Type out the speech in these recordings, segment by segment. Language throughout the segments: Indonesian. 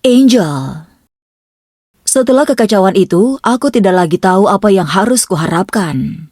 Angel. Setelah kekacauan itu, aku tidak lagi tahu apa yang harus kuharapkan.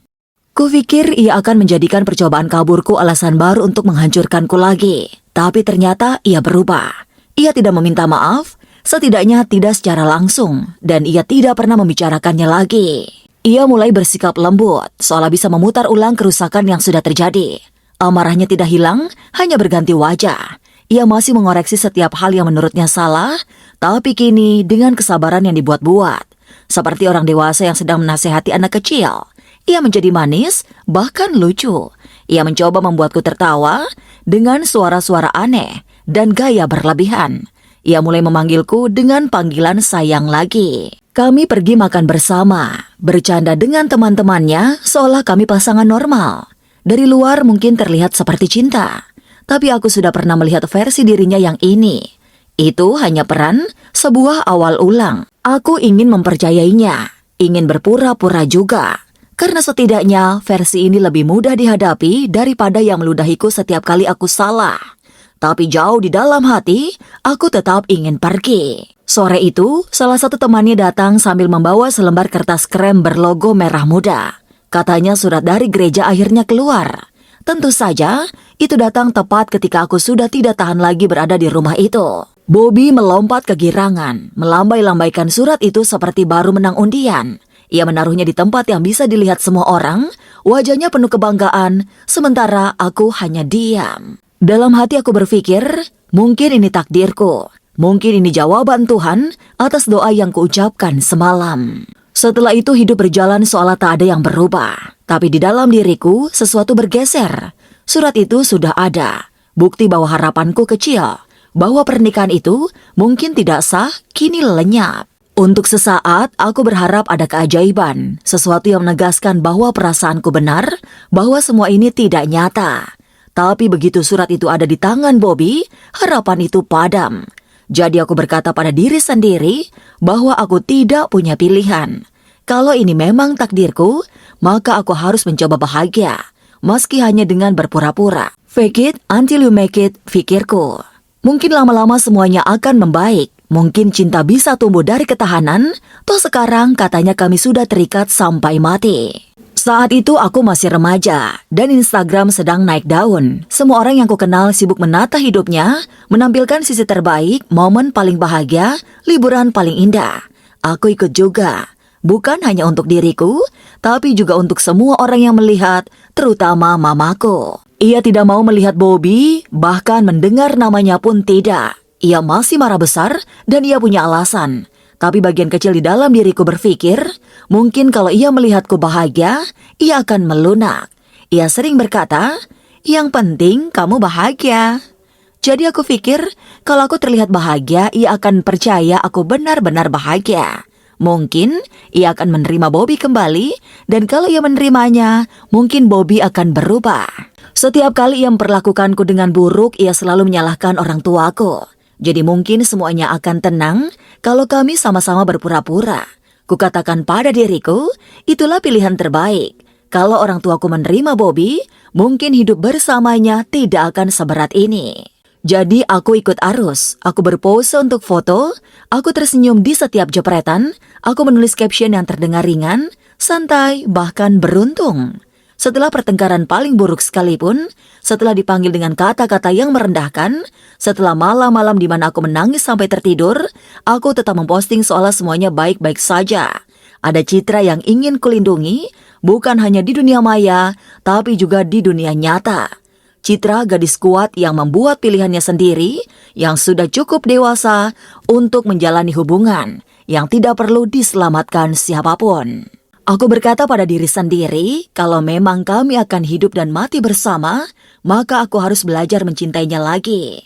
Kupikir ia akan menjadikan percobaan kaburku alasan baru untuk menghancurkanku lagi. Tapi ternyata ia berubah. Ia tidak meminta maaf, setidaknya tidak secara langsung, dan ia tidak pernah membicarakannya lagi. Ia mulai bersikap lembut, seolah bisa memutar ulang kerusakan yang sudah terjadi. Amarahnya tidak hilang, hanya berganti wajah. Ia masih mengoreksi setiap hal yang menurutnya salah, tapi kini dengan kesabaran yang dibuat-buat. Seperti orang dewasa yang sedang menasehati anak kecil. Ia menjadi manis, bahkan lucu. Ia mencoba membuatku tertawa dengan suara-suara aneh dan gaya berlebihan. Ia mulai memanggilku dengan panggilan sayang lagi. Kami pergi makan bersama, bercanda dengan teman-temannya seolah kami pasangan normal. Dari luar mungkin terlihat seperti cinta, tapi aku sudah pernah melihat versi dirinya yang ini. Itu hanya peran, sebuah awal ulang. Aku ingin mempercayainya, ingin berpura-pura juga. Karena setidaknya versi ini lebih mudah dihadapi daripada yang meludahiku setiap kali aku salah. Tapi jauh di dalam hati, aku tetap ingin pergi. Sore itu, salah satu temannya datang sambil membawa selembar kertas krem berlogo merah muda. Katanya surat dari gereja akhirnya keluar. Tentu saja, itu datang tepat ketika aku sudah tidak tahan lagi berada di rumah itu. Bobby melompat kegirangan, melambai-lambaikan surat itu seperti baru menang undian. Ia menaruhnya di tempat yang bisa dilihat semua orang, wajahnya penuh kebanggaan, sementara aku hanya diam. Dalam hati aku berpikir, mungkin ini takdirku. Mungkin ini jawaban Tuhan atas doa yang kuucapkan semalam. Setelah itu hidup berjalan seolah tak ada yang berubah. Tapi di dalam diriku sesuatu bergeser. Surat itu sudah ada. Bukti bahwa harapanku kecil. Bahwa pernikahan itu mungkin tidak sah, kini lenyap. Untuk sesaat, aku berharap ada keajaiban. Sesuatu yang menegaskan bahwa perasaanku benar, bahwa semua ini tidak nyata. Tapi begitu surat itu ada di tangan Bobby, harapan itu padam. Jadi aku berkata pada diri sendiri bahwa aku tidak punya pilihan. Kalau ini memang takdirku, maka aku harus mencoba bahagia, meski hanya dengan berpura-pura. Fake it until you make it, pikirku. Mungkin lama-lama semuanya akan membaik. Mungkin cinta bisa tumbuh dari ketahanan, toh sekarang katanya kami sudah terikat sampai mati. Saat itu aku masih remaja, dan Instagram sedang naik daun. Semua orang yang kukenal sibuk menata hidupnya, menampilkan sisi terbaik, momen paling bahagia, liburan paling indah. Aku ikut juga, bukan hanya untuk diriku, tapi juga untuk semua orang yang melihat, terutama mamaku. Ia tidak mau melihat Bobby, bahkan mendengar namanya pun tidak. Ia masih marah besar dan ia punya alasan. Tapi bagian kecil di dalam diriku berpikir, mungkin kalau ia melihatku bahagia, ia akan melunak. Ia sering berkata, yang penting kamu bahagia. Jadi aku pikir, kalau aku terlihat bahagia, ia akan percaya aku benar-benar bahagia. Mungkin ia akan menerima Bobby kembali, dan kalau ia menerimanya, mungkin Bobby akan berubah. Setiap kali ia memperlakukanku dengan buruk, ia selalu menyalahkan orang tuaku. Jadi mungkin semuanya akan tenang kalau kami sama-sama berpura-pura. Kukatakan pada diriku, itulah pilihan terbaik. Kalau orang tuaku menerima Bobby, mungkin hidup bersamanya tidak akan seberat ini. Jadi aku ikut arus, aku berpose untuk foto, aku tersenyum di setiap jepretan, aku menulis caption yang terdengar ringan, santai, bahkan beruntung. Setelah pertengkaran paling buruk sekalipun, setelah dipanggil dengan kata-kata yang merendahkan, setelah malam-malam di mana aku menangis sampai tertidur, aku tetap memposting seolah semuanya baik-baik saja. Ada citra yang ingin kulindungi, bukan hanya di dunia maya, tapi juga di dunia nyata. Citra gadis kuat yang membuat pilihannya sendiri, yang sudah cukup dewasa untuk menjalani hubungan, yang tidak perlu diselamatkan siapapun. Aku berkata pada diri sendiri, kalau memang kami akan hidup dan mati bersama, maka aku harus belajar mencintainya lagi.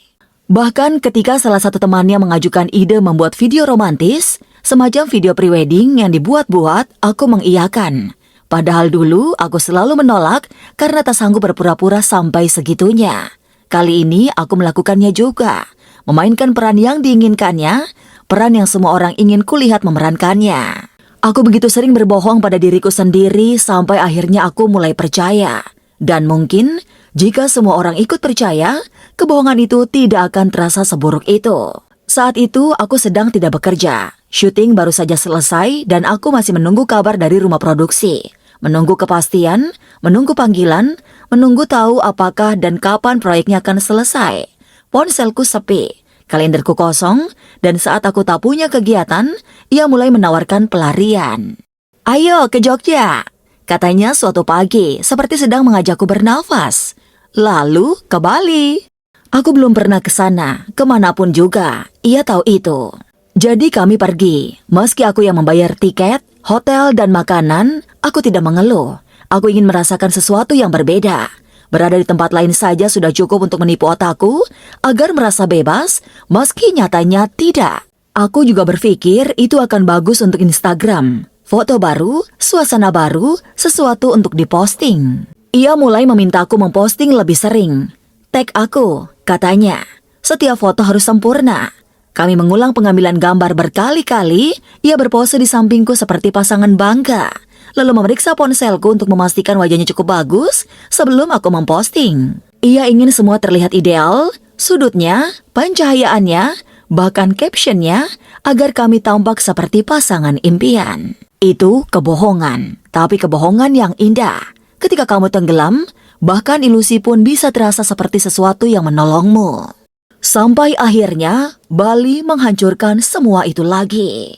Bahkan ketika salah satu temannya mengajukan ide membuat video romantis, semacam video prewedding yang dibuat-buat, aku mengiyakan. Padahal dulu aku selalu menolak karena tak sanggup berpura-pura sampai segitunya. Kali ini aku melakukannya juga, memainkan peran yang diinginkannya, peran yang semua orang ingin kulihat memerankannya. Aku begitu sering berbohong pada diriku sendiri sampai akhirnya aku mulai percaya. Dan mungkin jika semua orang ikut percaya, kebohongan itu tidak akan terasa seburuk itu. Saat itu aku sedang tidak bekerja. Syuting baru saja selesai dan aku masih menunggu kabar dari rumah produksi. Menunggu kepastian, menunggu panggilan, menunggu tahu apakah dan kapan proyeknya akan selesai. Ponselku sepi, kalenderku kosong, dan saat aku tak punya kegiatan, ia mulai menawarkan pelarian. "Ayo ke Jogja," katanya suatu pagi, seperti sedang mengajakku bernafas. Lalu ke Bali. Aku belum pernah ke sana, kemanapun juga. Ia tahu itu. Jadi kami pergi. Meski aku yang membayar tiket, hotel, dan makanan, aku tidak mengeluh. Aku ingin merasakan sesuatu yang berbeda. Berada di tempat lain saja sudah cukup untuk menipu otakku agar merasa bebas, meski nyatanya tidak. Aku juga berpikir itu akan bagus untuk Instagram. Foto baru, suasana baru, sesuatu untuk diposting. Ia mulai memintaku memposting lebih sering. "Tag aku," katanya. "Setiap foto harus sempurna." Kami mengulang pengambilan gambar berkali-kali. Ia berpose di sampingku seperti pasangan bangga. Lalu memeriksa ponselku untuk memastikan wajahnya cukup bagus sebelum aku memposting. Ia ingin semua terlihat ideal, sudutnya, pencahayaannya, bahkan captionnya, agar kami tampak seperti pasangan impian. Itu kebohongan, tapi kebohongan yang indah. Ketika kamu tenggelam, bahkan ilusi pun bisa terasa seperti sesuatu yang menolongmu. Sampai akhirnya, Bali menghancurkan semua itu lagi.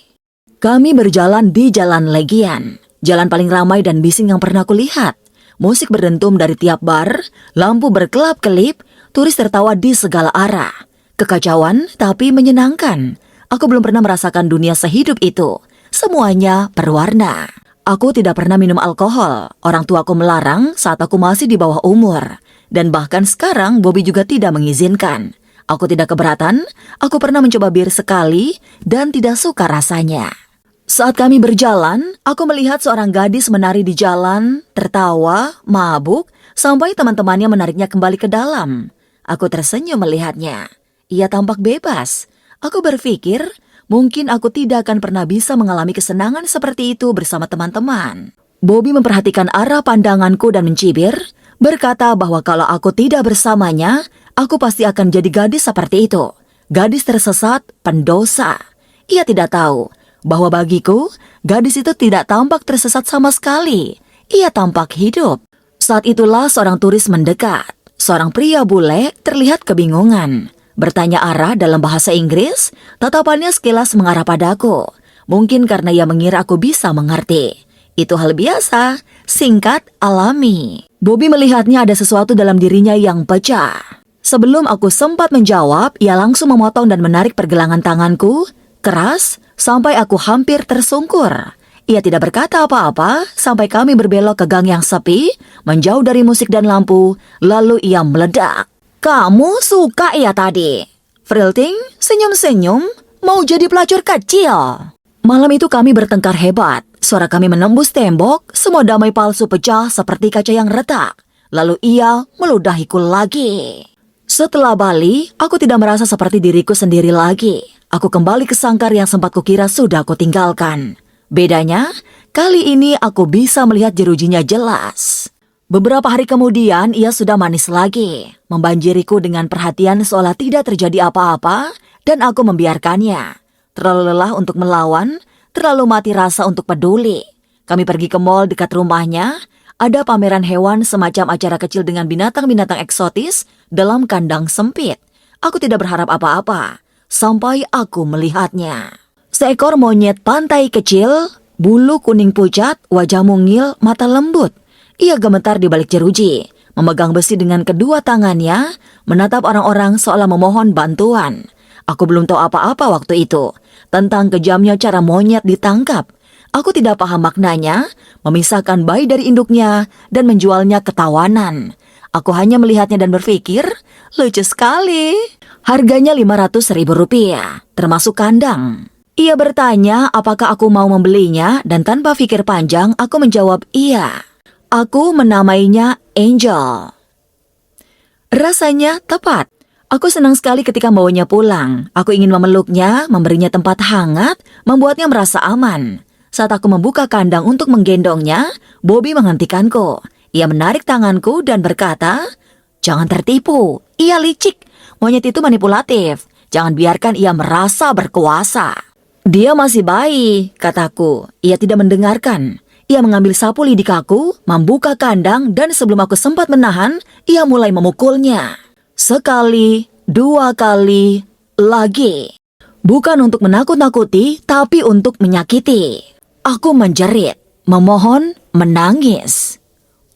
Kami berjalan di Jalan Legian, jalan paling ramai dan bising yang pernah kulihat. Musik berdentum dari tiap bar, lampu berkelap-kelip, turis tertawa di segala arah. Kekacauan tapi menyenangkan. Aku belum pernah merasakan dunia sehidup itu. Semuanya berwarna. Aku tidak pernah minum alkohol. Orang tuaku melarang saat aku masih di bawah umur. Dan bahkan sekarang Bobby juga tidak mengizinkan. Aku tidak keberatan. Aku pernah mencoba bir sekali dan tidak suka rasanya. Saat kami berjalan, aku melihat seorang gadis menari di jalan, tertawa, mabuk, sampai teman-temannya menariknya kembali ke dalam. Aku tersenyum melihatnya. Ia tampak bebas. Aku berpikir, mungkin aku tidak akan pernah bisa mengalami kesenangan seperti itu bersama teman-teman. Bobby memperhatikan arah pandanganku dan mencibir, berkata bahwa kalau aku tidak bersamanya, aku pasti akan jadi gadis seperti itu. Gadis tersesat, pendosa. Ia tidak tahu bahwa bagiku, gadis itu tidak tampak tersesat sama sekali. Ia tampak hidup. Saat itulah seorang turis mendekat. Seorang pria bule terlihat kebingungan. Bertanya arah dalam bahasa Inggris, tatapannya sekilas mengarah padaku. Mungkin karena ia mengira aku bisa mengerti. Itu hal biasa, singkat, alami. Bobby melihatnya ada sesuatu dalam dirinya yang pecah. Sebelum aku sempat menjawab, ia langsung memotong dan menarik pergelangan tanganku, keras, sampai aku hampir tersungkur. Ia tidak berkata apa-apa sampai kami berbelok ke gang yang sepi, menjauh dari musik dan lampu, lalu ia meledak. "Kamu suka ya tadi? Frilting, senyum-senyum, mau jadi pelacur kecil." Malam itu kami bertengkar hebat. Suara kami menembus tembok, semua damai palsu pecah seperti kaca yang retak. Lalu ia meludahiku lagi. Setelah Bali, aku tidak merasa seperti diriku sendiri lagi. Aku kembali ke sangkar yang sempat kukira sudah aku tinggalkan. Bedanya, kali ini aku bisa melihat jerujinya jelas. Beberapa hari kemudian, ia sudah manis lagi. Membanjiriku dengan perhatian seolah tidak terjadi apa-apa, dan aku membiarkannya. Terlalu lelah untuk melawan, terlalu mati rasa untuk peduli. Kami pergi ke mall dekat rumahnya. Ada pameran hewan semacam acara kecil dengan binatang-binatang eksotis dalam kandang sempit. Aku tidak berharap apa-apa sampai aku melihatnya. Seekor monyet pantai kecil, bulu kuning pucat, wajah mungil, mata lembut. Ia gemetar di balik jeruji, memegang besi dengan kedua tangannya, menatap orang-orang seolah memohon bantuan. Aku belum tahu apa-apa waktu itu tentang kejamnya cara monyet ditangkap. Aku tidak paham maknanya, memisahkan bayi dari induknya dan menjualnya ke tawanan. Aku hanya melihatnya dan berpikir, lucu sekali. Harganya Rp500.000, termasuk kandang. Ia bertanya apakah aku mau membelinya dan tanpa pikir panjang aku menjawab iya. Aku menamainya Angel. Rasanya tepat. Aku senang sekali ketika membawanya pulang. Aku ingin memeluknya, memberinya tempat hangat, membuatnya merasa aman. Saat aku membuka kandang untuk menggendongnya, Bobby menghentikanku. Ia menarik tanganku dan berkata, "Jangan tertipu, ia licik. Monyet itu manipulatif. Jangan biarkan ia merasa berkuasa. Dia masih bayi, kataku. Ia tidak mendengarkan. Ia mengambil sapu lidik aku, membuka kandang, dan sebelum aku sempat menahan, ia mulai memukulnya. Sekali, 2 kali, lagi. Bukan untuk menakut-nakuti, tapi untuk menyakiti. Aku menjerit, memohon, menangis.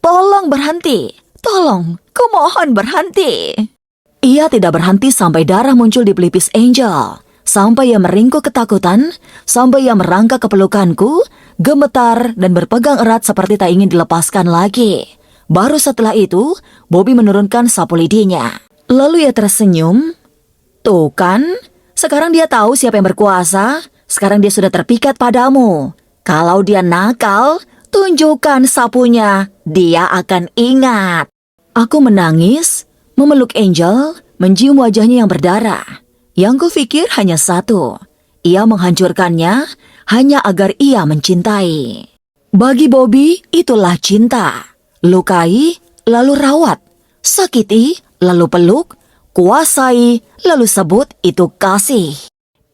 Tolong berhenti, tolong, kumohon berhenti. Ia tidak berhenti sampai darah muncul di pelipis Angel. Sampai ia meringkuk ketakutan, sampai ia merangkak ke pelukanku, gemetar dan berpegang erat seperti tak ingin dilepaskan lagi. Baru setelah itu, Bobby menurunkan sapu lidinya. Lalu ia tersenyum. Tuh kan, sekarang dia tahu siapa yang berkuasa. Sekarang dia sudah terpikat padamu. Kalau dia nakal, tunjukkan sapunya. Dia akan ingat. Aku menangis, memeluk Angel, mencium wajahnya yang berdarah. Yang kupikir hanya satu. Ia menghancurkannya hanya agar ia mencintai. Bagi Bobby, itulah cinta. Lukai, lalu rawat. Sakiti, lalu peluk. Kuasai, lalu sebut itu kasih.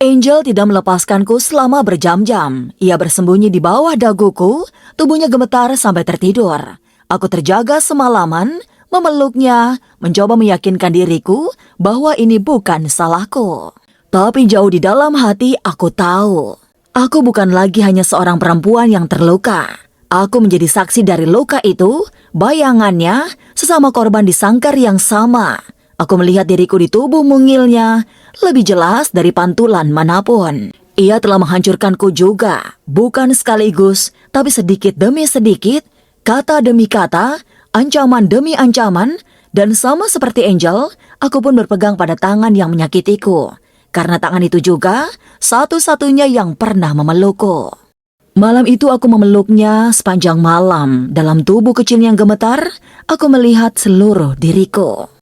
Angel tidak melepaskanku selama berjam-jam. Ia bersembunyi di bawah daguku, tubuhnya gemetar sampai tertidur. Aku terjaga semalaman, memeluknya, mencoba meyakinkan diriku bahwa ini bukan salahku. Tapi jauh di dalam hati aku tahu, aku bukan lagi hanya seorang perempuan yang terluka. Aku menjadi saksi dari luka itu, bayangannya, sesama korban di sangkar yang sama. Aku melihat diriku di tubuh mungilnya, lebih jelas dari pantulan manapun. Ia telah menghancurkanku juga, bukan sekaligus, tapi sedikit demi sedikit, kata demi kata, ancaman demi ancaman, dan sama seperti Angel, aku pun berpegang pada tangan yang menyakitiku. Karena tangan itu juga satu-satunya yang pernah memelukku. Malam itu aku memeluknya sepanjang malam. Dalam tubuh kecil yang gemetar, aku melihat seluruh diriku.